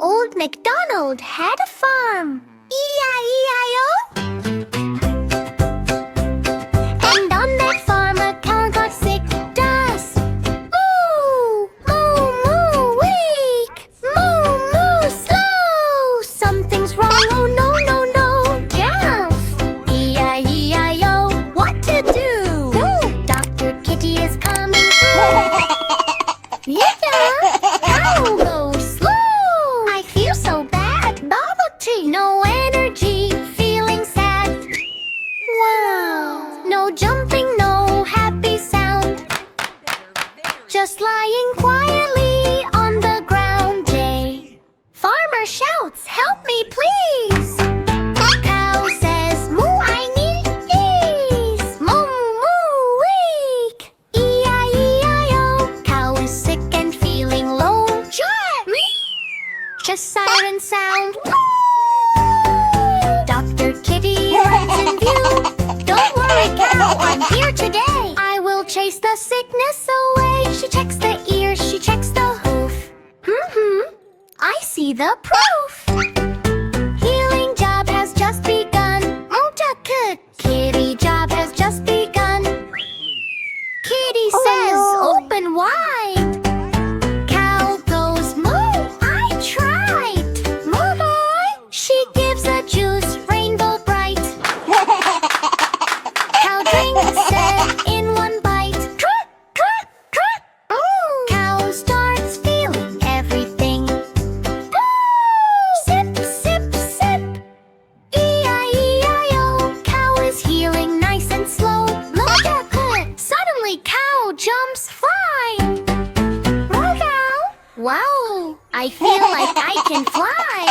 Old MacDonald had a farm. E-I-E-I-O. And on that farm a cow got sick. Does moo, moo, moo, weak. Moo, moo, slow. Something's wrong. Oh no, no, no. Cows. E-I-E-I-O. What to do? Dr. Kitty is coming through. Yeah, cow goes slow. I feel so bad. Bubble tea. No energy. Feeling sad. Wow. No jumping, no happy sound. Just lying quietly on the ground. Jay. Farmer shouts, help me please. Cow says, moo, I need ease. Moo, moo, weak. E-I-E-I-O. Cow is sick and feeling low. Just siren sound. Dr. Kitty runs in view. Don't worry, cow, I'm here today. I will chase the sickness away. She checks the ears, she checks the hoof. I see the proof. Healing job has just begun. Good. Kitty job has just begun. Kitty says, open wide. Cow goes, moo, I tried. Moo, she gives a juice, rainbow bright. Cow drinks it in one bite. Trot, trot, trot. Cow starts feeling everything. Sip, sip, sip. E-I-E-I-O. Cow is healing nice and slow. Look at it. Suddenly cow jumps flying. Wow, I feel like I can fly.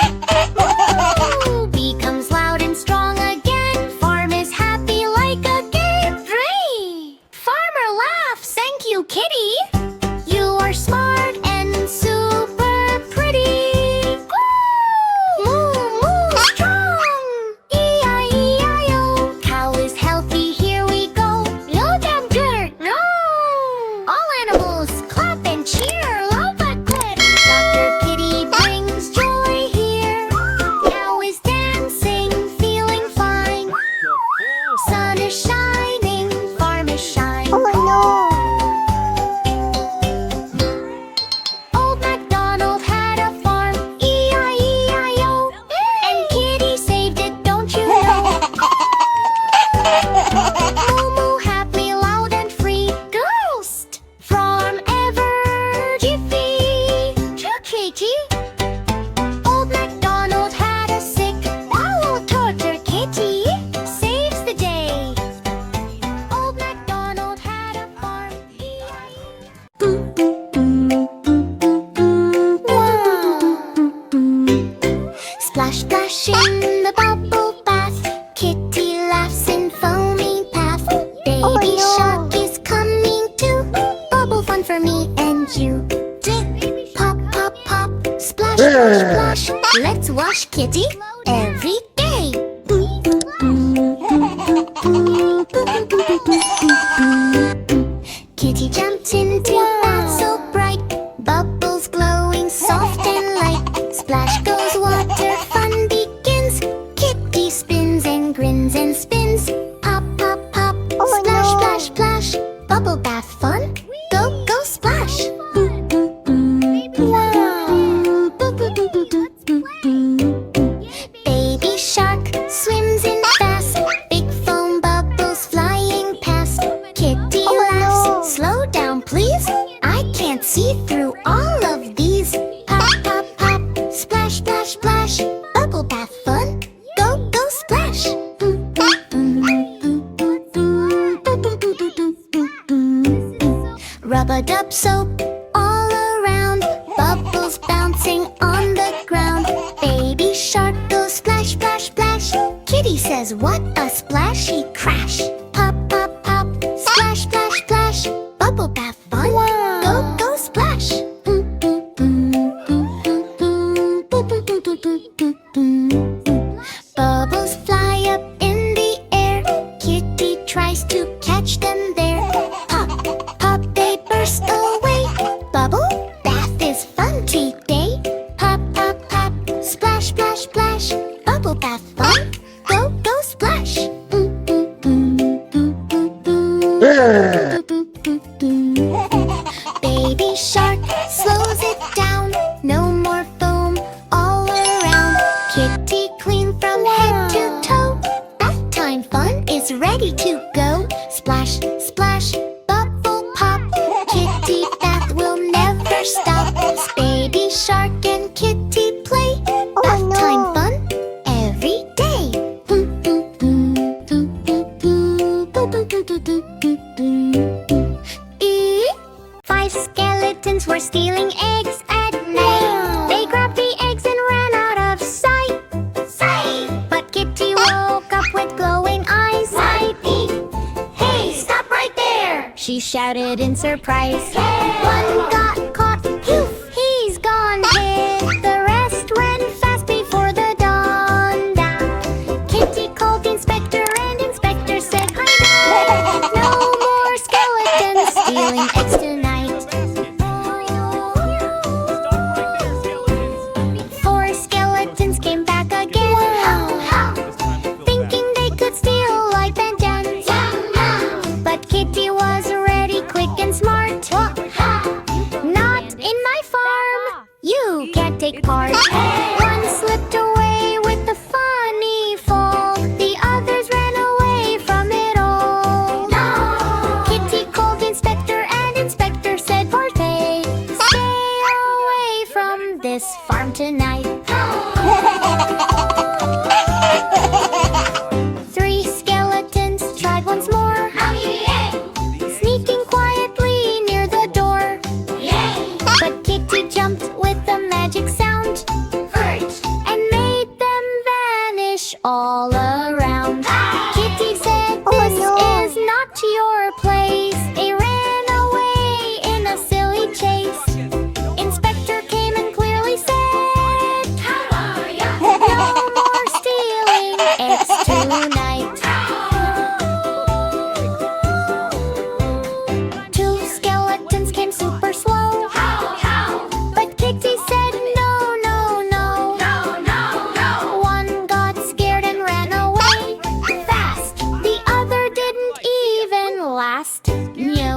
Woo! Becomes loud and strong again. Farm is happy like a game. Farmer laughs. Thank you, Kitty. You are smart and super pretty. Moo, moo, strong. E-I-E-I-O. Cow is healthy, here we go. No damn dirt, no. All animals clap and cheer. Love a quit. Dr. Kitty brings joy here. Cow is dancing, feeling fine. Sun is shining, farm is shining. Old MacDonald had a farm, E-I-E-I-O. And Kitty saved it, don't you know? Moo moo happy, loud and free. Ghost from ever jiffy. Chikis. Old MacDonald had a sick. Oh, Toddler Kitty saves the day. Old MacDonald had a farm. Splash, splash in the bubble bath. Kitty laughs in foamy path. Baby shark is coming too. Bubble fun for me and you. Dip, pop, pop, pop. Splash, splash, splash. Let's wash Kitty every day. Kitty jumped into bath so bright. Bubbles glowing soft and light. Splash goes water, fun begins. Kitty spins and grins and spins. Pop, pop, pop. Splash, splash, splash. Bubble bath fun. Go, go, splash. Baby shark swims in fast. Big foam bubbles flying past. Kitty laughs. Slow down, please. I can't see through all of these. Pop, pop, pop. Splash, splash, splash. Bubble bath fun. Go, go, splash. Rub-a-dub soap all around. Bubbles bouncing on the ground. Baby shark goes splash, splash, splash. Kitty says, what a splashy crash. Pop, pop, pop. Splash, splash, splash. Bubble bath fun. Go, go, splash. Bubbles fly up in the air. Kitty tries to catch them there. Pop, pop, they burst away. Bubble bath is fun today. Pop, shouted in surprise. One got caught, poof, he's gone hid. The rest ran fast before the dawn. Kitty called the inspector and inspector said, "Hi, no more skeletons stealing eggs tonight." Four skeletons came back again, thinking they could steal like vengeance. But Kitty was ready, quick and smart. "Not in my farm, you can't take part." One slipped away with a funny fall. The others ran away from it all. Kitty called the inspector and inspector said, "Poor thing, stay away from this farm tonight." Three skeletons tried once more, sneaking quietly near the door. But Kitty jumped with a magic sound and made them vanish all around. Kitty said, "This is not your place." They ran away in a silly chase. Inspector came and clearly said, "No more stealing eggs tonight." Two skeletons came super slow, but Kitty said, "No, no, no." One got scared and ran away fast. The other didn't even last. No.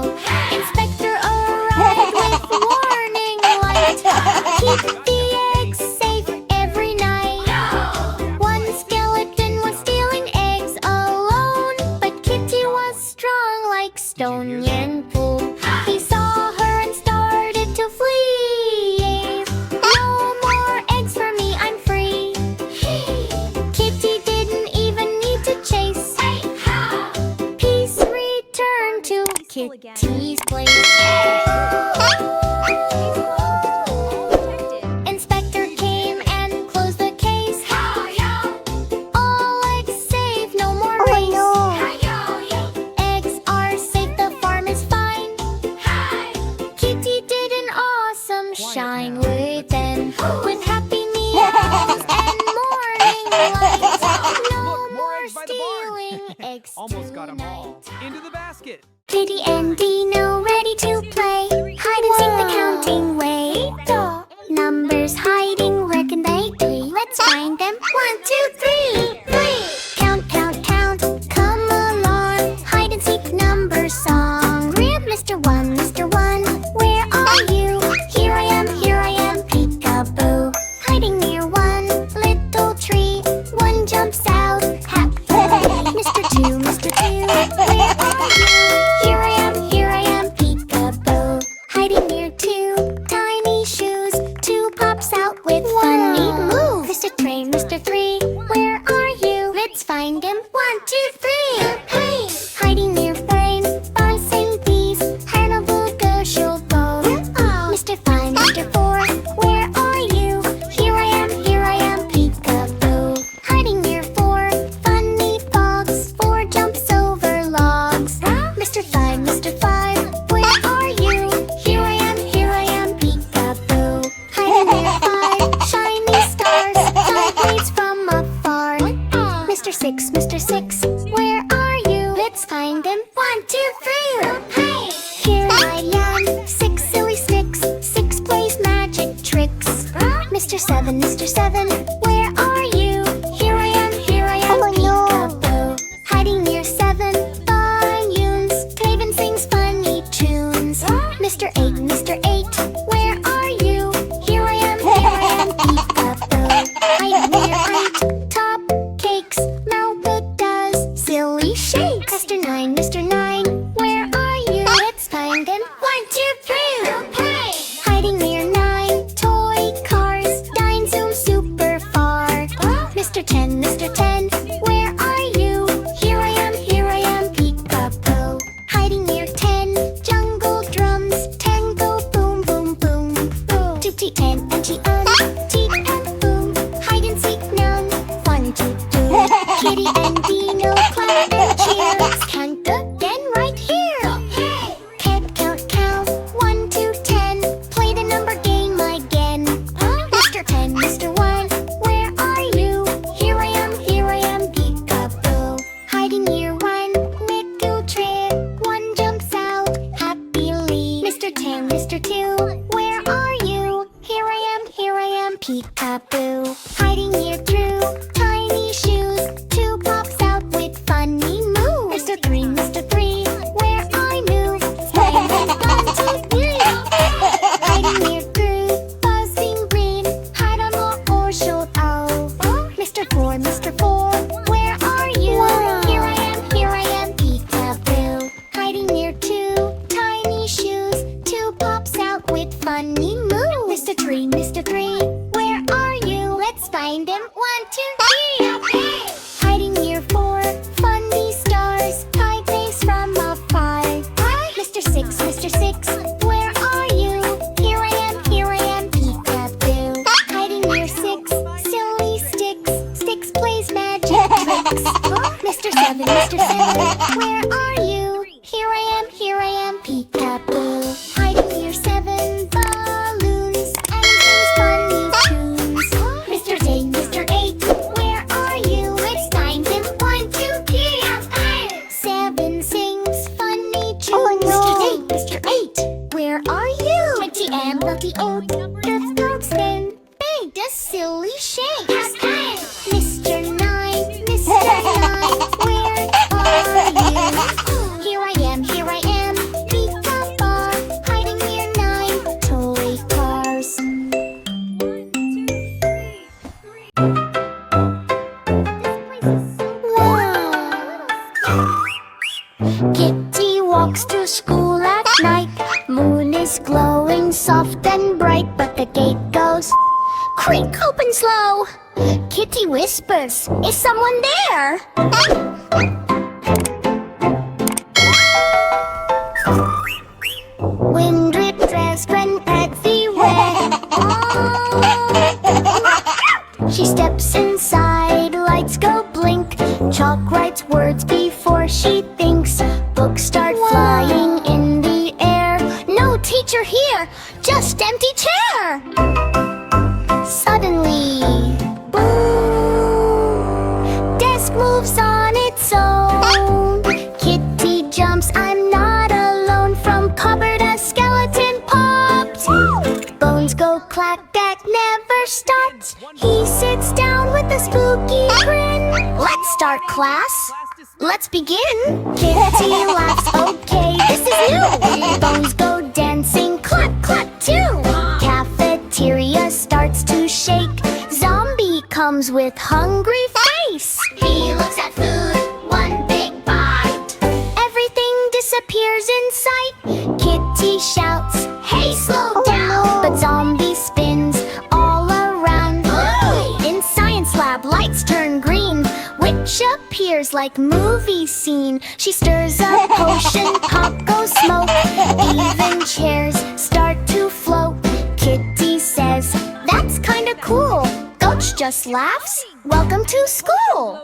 Inspector arrived with warning light. Keep the eggs safe every night. One skeleton was stealing eggs alone, but Kitty was strong like stone and pool. He saw her and started to flee. "No more eggs for me, I'm free." Kitty didn't even need to chase. Peace returned to Kitty's place. Inspector came and closed the case. All eggs safe, no more race. Eggs are safe, the farm is fine. Kitty did an awesome shine within, with happy meows and morning light. No more stealing eggs Almost got 'em all. tonight. Into the basket. Diddy and Dino ready to play. Hide and seek the counting way. Numbers hiding, where can they be? Let's find them. 1, 2, 3. Count, count, count, come along. Hide and seek number song. Read Mr. 1, Mr. 1, where are you? Here I am, peekaboo. Hiding near one little tree. One jumps out, happily. Mr. 2, Mr. 2, where are you? Here I am, peekaboo. Hiding near two tiny shoes. Two pops out with funny moves. Mr. 3, where are you? Let's find him. 1, 2, 3. Hiding near brain, buzzing bees. Hannibal Gershel bone. Mr. 5, Mr. 4, where are you? Here I am, peekaboo. Hiding near 4 funny fogs. 4 jumps over logs. Mr. 5, where are you? Here I am, peekaboo. Hiding near 5 shiny stars. 5 waves from afar. Mr. 6, where are you? Let's find him. 1, 2, 3. Here I am, 6 silly sticks. 6 plays magic tricks. Mr. 7, where are you? Here I am, peekaboo. Hiding near 7 volumes. Taven sings funny tunes. Mr. 8, where are you? Here I am, peekaboo. Hiding near 8 top cakes. Malbut does silly shakes. Mr. 9, where are you? Let's find him. 1, 2, 3. Hiding near 9 toy cars. Dine zoom super far. peekaboo. Hiding near Drew, tiny shoes. 2 pops out with funny moves. Mr. Three, where are you? Spider-Man 1, 2, 3. Hiding near Drew, buzzing green. Hide on wall or shoulder. Mr. Four, where are you? Here I am, peekaboo. Hiding near 2 tiny shoes. 2 pops out with funny moves. Mr. Three, where are you? Let's find him. 1, 2, 3. Hiding near 4 funny stars. Hide face from afar. Mr. Six, where are you? Here I am, peekaboo. Hiding near 6 silly sticks. Sticks plays magic tricks. Mr. Seven, where are you? Here I am, peekaboo. Hiding near 7 balloons and sings funny tunes. Mr. Eight, where are you? Let's find him. 1, 2, 3. 7 sings funny tunes. Mr. Eight, where are you? 20 and Lucky Oat, the throat spin, bang, a silly shake. Mr. Nine, where are you? Here I am, peekaboo. Hiding near 9 toy cars. Kitty walks to school at night. Moon is glowing soft and bright, but the gate goes creak open slow. Kitty whispers, is someone there? Wind drip dress run everywhere. She steps inside, lights go blink. Chalk writes words before she thinks. Books start flying in the air. No teacher here, just empty chair. Suddenly, boom! Desk moves on its own. Kitty jumps, I'm not alone. From cupboard a skeleton pops. Bones go clack, that never stops. He sits down with a spooky grin. Let's start class. Let's begin. Kitty laughs, okay, this is new. Bones go dancing, clap, clap, too. Cafeteria starts to shake. Zombie comes with hungry face. He looks at food, 1 big bite. Everything disappears in sight. Kitty shouts, hey, slow down. But zombie spins all around. In science lab, lights turn green. Witch appears like movie scene. She stirs a potion, pop goes smoke. Even chairs start to float. Kitty says, that's kinda cool. Gulch just laughs, welcome to school.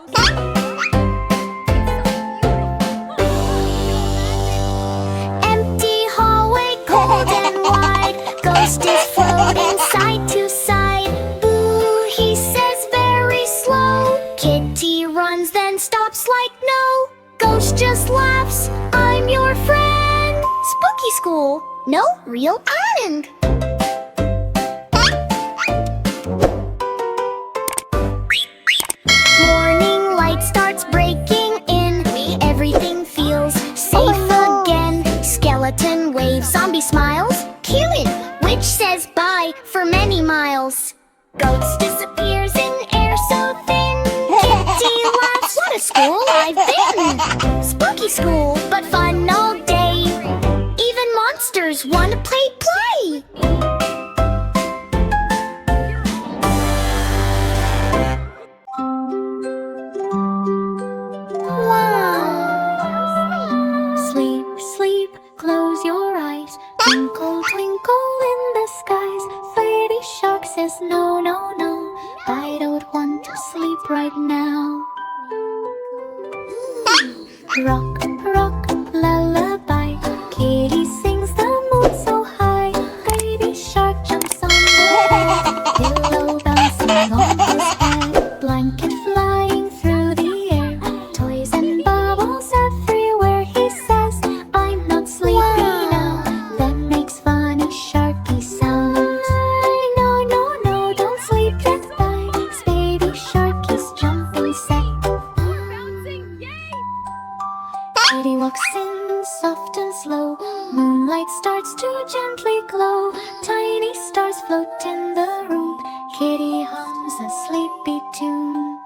Empty hallway, cold and wide. Ghost is floating side to side. Boo, he says very slow. Kitty runs, then stops like no. Ghost just laughs, I'm your friend. Spooky school, no real end. Morning light starts breaking in. Everything feels safe again. Skeleton waves, zombie smiles. Cue it, witch says bye for many miles. Ghost disappears in air so thin. Kitty laughs, what a school I've been. Spooky school, but fun all day. Even monsters wanna play. Sleep, close your eyes. Twinkle, twinkle in the skies. Baby shark says no, no, no. I don't want to sleep right now. Rock, rock, lullaby. Kitty sings the moon so high. Baby shark jumps on the bed. Pillow bouncing on his head. Blanket flying through the air. Toys and bubbles everywhere. He says, I'm not sleepy now. Then makes funny sharky sounds. No, no, no, don't sleep. Kitty hums a sleepy tune.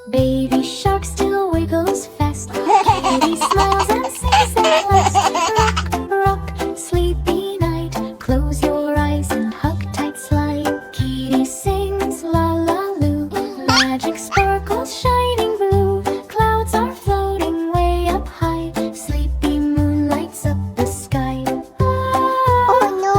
Baby shark still wiggles fast. Kitty smiles and sings at last. Rock, rock, sleepy night. Close your eyes and hug tight slide. Kitty sings la la loo. Magic sparkles shining blue. Clouds are floating way up high. Sleepy moon lights up the sky. Oh no!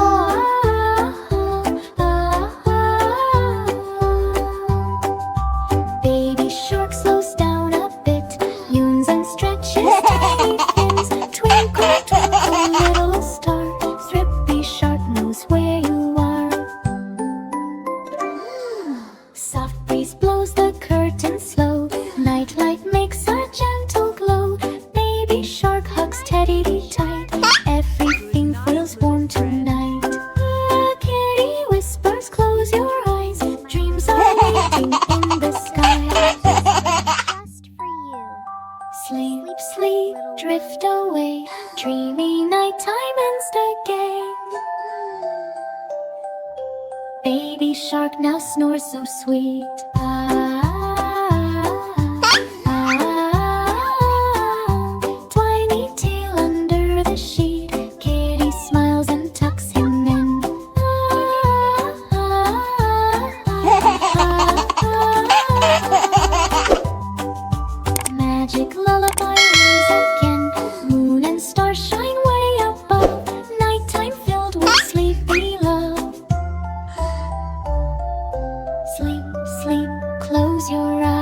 Baby shark slows down a bit. Yawns and stretches tiny fins. Twinkle, twinkle, little star. Thrippy shark knows where you are. Soft breeze blows the curtain slow. Nightlight makes a gentle glow. Baby shark hugs Teddy tight. Everything feels warm tonight. Kitty whispers, close your eyes. Dreams are waiting in the sky. Just for you. Sleep, sleep, drift away. Dreamy nighttime ends the game. Baby shark now snores so sweet. Tiny tail under the sheet. Kitty smiles and tucks him in. Magic lullaby rings again. Moon and stars shine way above. Nighttime filled with sleepy love. Sleep, sleep, close your eyes.